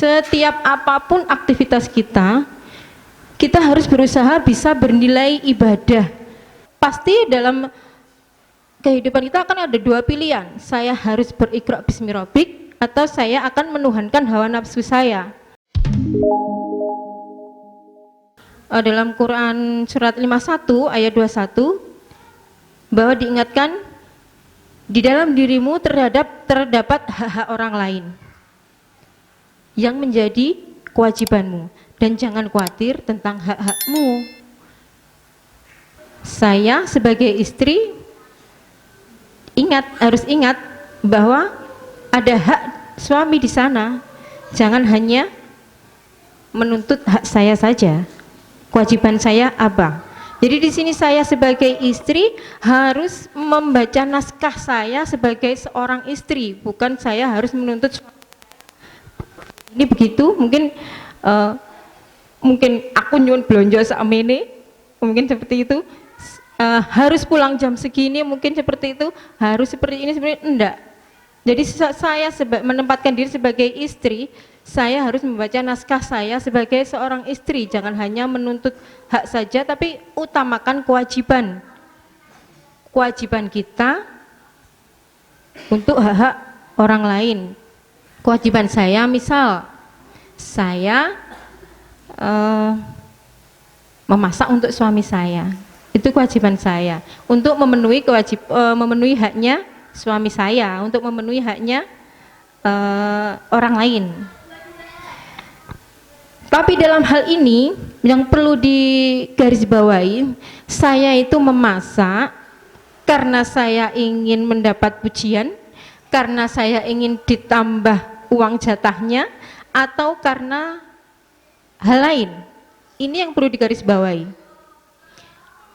Setiap apapun aktivitas kita, kita harus berusaha bisa bernilai ibadah. Pasti dalam kehidupan kita akan ada dua pilihan, saya harus beriqra bismi rabbik atau saya akan menuhankan hawa nafsu saya. Dalam Quran surat 51 ayat 21 bahwa diingatkan di dalam dirimu terdapat hak-hak orang lain yang menjadi kewajibanmu, dan jangan khawatir tentang hak-hakmu. Saya sebagai istri harus ingat bahwa ada hak suami di sana. Jangan hanya menuntut hak saya saja. Kewajiban saya apa? Jadi di sini saya sebagai istri harus membaca naskah saya sebagai seorang istri, bukan saya harus menuntut ini begitu. Mungkin aku nyun belanja samene, mungkin seperti itu. Harus pulang jam segini, mungkin seperti itu. Harus seperti ini, seperti enggak. Jadi saya menempatkan diri sebagai istri, saya harus membaca naskah saya sebagai seorang istri. Jangan hanya menuntut hak saja, tapi utamakan kewajiban kita untuk hak-hak orang lain. Kewajiban saya, misal saya memasak untuk suami saya, itu kewajiban saya untuk memenuhi haknya suami saya, untuk memenuhi haknya orang lain. Tapi dalam hal ini yang perlu digarisbawahi, saya itu memasak karena saya ingin mendapat pujian, karena saya ingin ditambah uang jatahnya, atau karena hal lain. Ini yang perlu digarisbawahi.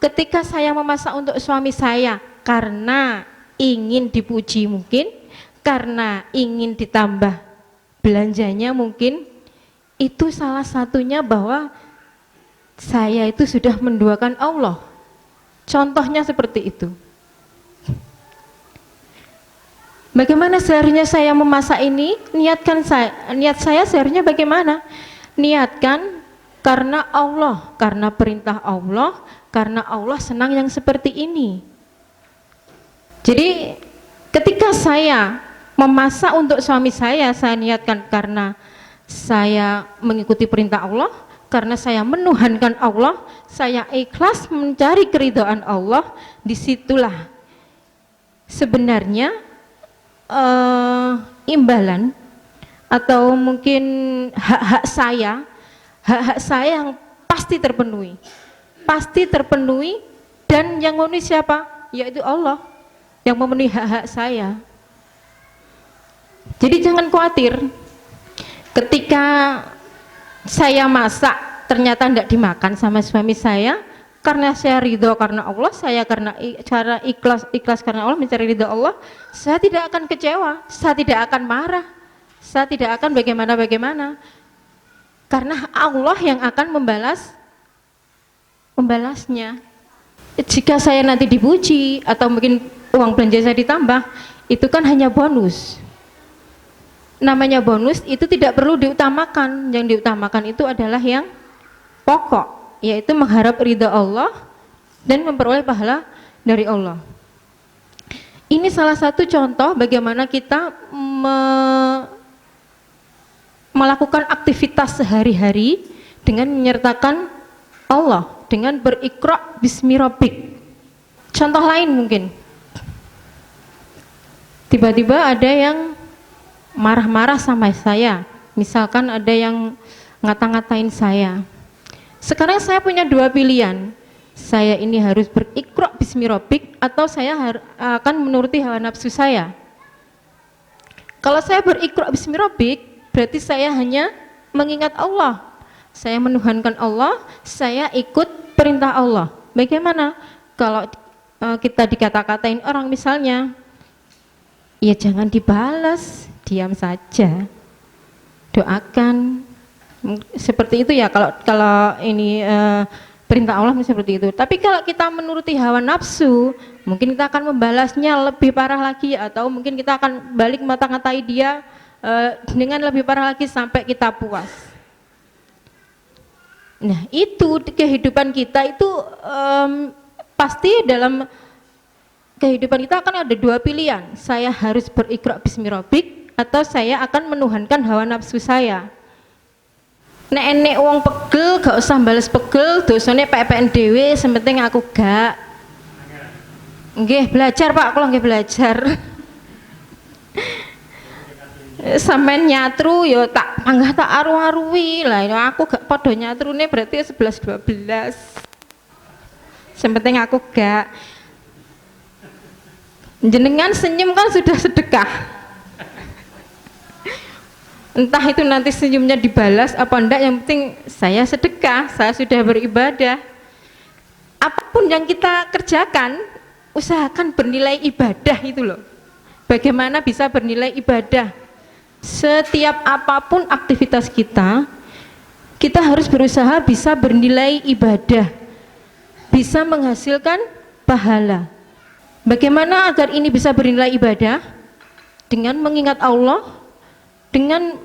Ketika saya memasak untuk suami saya karena ingin dipuji mungkin, karena ingin ditambah belanjanya mungkin, itu salah satunya bahwa saya itu sudah menduakan Allah. Contohnya seperti itu. Bagaimana seharusnya saya memasak ini? Niat saya seharusnya bagaimana? Niatkan karena Allah, karena perintah Allah, karena Allah senang yang seperti ini. Jadi ketika saya memasak untuk suami saya niatkan karena saya mengikuti perintah Allah, karena saya menuhankan Allah, saya ikhlas mencari keridhaan Allah. Disitulah sebenarnya imbalan atau mungkin hak-hak saya yang pasti terpenuhi, dan yang memenuhi siapa? Yaitu Allah yang memenuhi hak-hak saya. Jadi jangan khawatir ketika saya masak ternyata tidak dimakan sama suami saya, karena saya ridho karena Allah, saya karena cara ikhlas karena Allah, mencari ridho Allah, saya tidak akan kecewa, saya tidak akan marah, saya tidak akan bagaimana, karena Allah yang akan membalasnya. Jika saya nanti dipuji atau mungkin uang belanja saya ditambah, itu kan hanya bonus. Namanya bonus itu tidak perlu diutamakan. Yang diutamakan itu adalah yang pokok, yaitu mengharap ridha Allah dan memperoleh pahala dari Allah. Ini salah satu contoh bagaimana kita melakukan aktivitas sehari-hari dengan menyertakan Allah, dengan beriqra bismi rabbik. Contoh lain mungkin, tiba-tiba ada yang marah-marah sama saya, misalkan ada yang ngata-ngatain saya. Sekarang saya punya dua pilihan, saya ini harus beriqra bismi rabbik atau saya akan menuruti hawa nafsu saya. Kalau saya beriqra bismi rabbik, berarti saya hanya mengingat Allah, saya menuhankan Allah, saya ikut perintah Allah. Bagaimana kalau kita dikata-katain orang misalnya, ya jangan dibalas, diam saja, doakan, seperti itu ya. Kalau ini perintah Allah seperti itu. Tapi kalau kita menuruti hawa nafsu, mungkin kita akan membalasnya lebih parah lagi, atau mungkin kita akan balik mata-ngatai dia dengan lebih parah lagi sampai kita puas. Nah, itu kehidupan kita itu pasti dalam kehidupan kita akan ada dua pilihan. Saya harus berikrar bismirabbik atau saya akan menuhankan hawa nafsu saya. Nek enek wong pegel gak usah bales pegel, dosane PPN dhewe, sementing aku gak. Nggih, belajar Pak, kula nggih belajar. Sampeyan nyatru yo tak panggah tak aru-arui lah, aku gak padha nyatrune berarti 11 12. Sementing aku gak. Jenengan senyum kan sudah sedekah. Entah itu nanti senyumnya dibalas apa enggak, yang penting saya sedekah, saya sudah beribadah. Apapun yang kita kerjakan, usahakan bernilai ibadah itu loh. Bagaimana bisa bernilai ibadah? Setiap apapun aktivitas kita, kita harus berusaha bisa bernilai ibadah, bisa menghasilkan pahala. Bagaimana agar ini bisa bernilai ibadah? Dengan mengingat Allah, dengan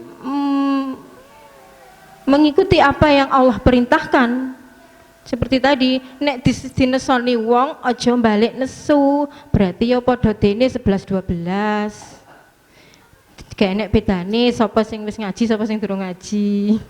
mengikuti apa yang Allah perintahkan. Seperti tadi, nek dinesoni wong aja balik nesu, berarti ya padha dene 11 12. Kayak nek bedane sapa sing wis ngaji, sapa sing durung ngaji.